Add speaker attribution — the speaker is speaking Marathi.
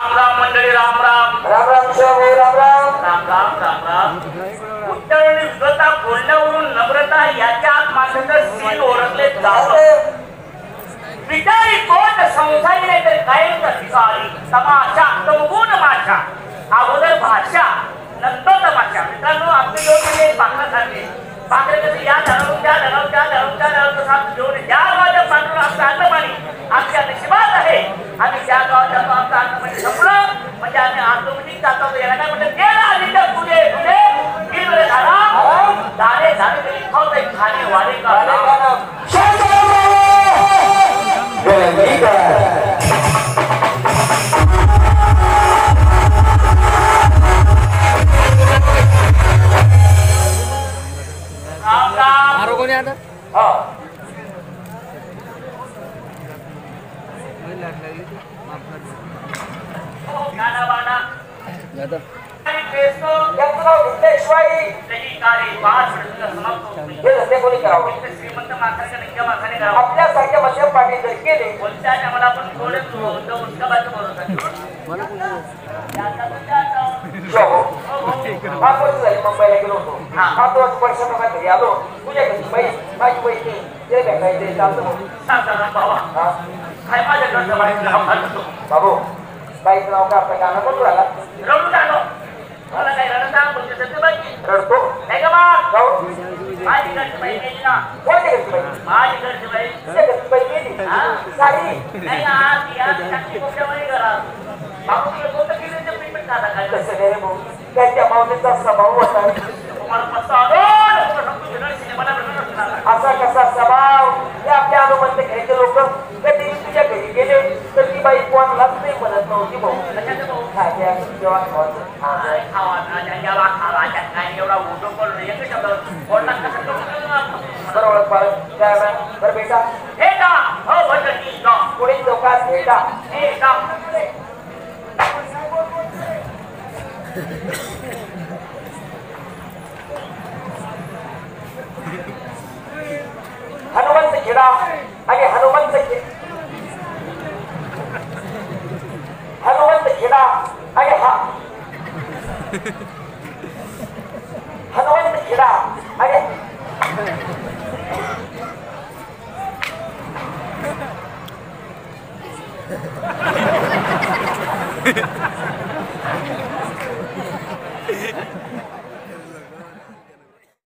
Speaker 1: राम राम मंडळी राम राम
Speaker 2: राम राम शिवाभाऊ राम राम
Speaker 1: राम राम राम राम उत्तर आणि विद्वता बोलण्यावरून नम्रता याच्या आत माणसाचं सील ओळखले जातं. विचारी कोट संसारी नाही तर कायम अधिकारी तमाशा तमगुण माशा अगोदर भाषा नंतर तमाशा. मित्रांनो आपले लोक म्हणजे पाखरासारखे पाखरे कसे या धरावून त्या धरावून त्या धरावून त्या धरावून तसा घेऊन ज्या गावाच्या पाखरून आमचं अन्नपाणी आमच्या नशिबात आहे आणि ज्या गावाच्या आमचं अन्नपाणी संपलं म्हणजे आम्ही ऑटोमॅटिक जातो. याला काय म्हणतात गेला आधीच्या पुढे पुढे गिरवले झाला झाले झाले तरी खाऊ काही खाणे वाढे का
Speaker 2: मारो कोणी आता
Speaker 1: आपल्यासारख्या मध्यम पाठी जर केले कोणत्या आम्हाला आपण थोडे उसका बाजू मुंबईला गेलो होतो 7 वर्षांना घरी आलो तुझ्या घरी बाई माझी बहिणी ते भेटायचे काय माझ्या बाबू बाईचं नाव का आपल्या गाणं कोण राहिला रडून आलो मला काय रडता म्हणजे सत्य बाई रडतो नाही का मग माझी घरची बाई गेली ना कोणती घरची बाई माझी घरची बाई तुझ्या घरची बाई गेली सारी नाही आज या टाकी कोणत्यामध्ये घरात बाबू तुला कोणतं किलोचं पेमेंट खाता काय कसं रे भाऊ त्याच्या मावलीचा स्वभाव होता तुम्हाला पस्ता असा कसा स्वभाव हे आपल्या अनुमंत घ्यायचे लोक कधी तुझ्या घरी गेले तर ती बाई कोणालाच नाही म्हणत नव्हती भाऊ खाद्या जेव्हा बरोबर बरं बेटा भेटा हो पुढे चौकात भेटा हनुमंत खेडा आणि हनुमंत खेडा आणि हनुमंत खेडा आणि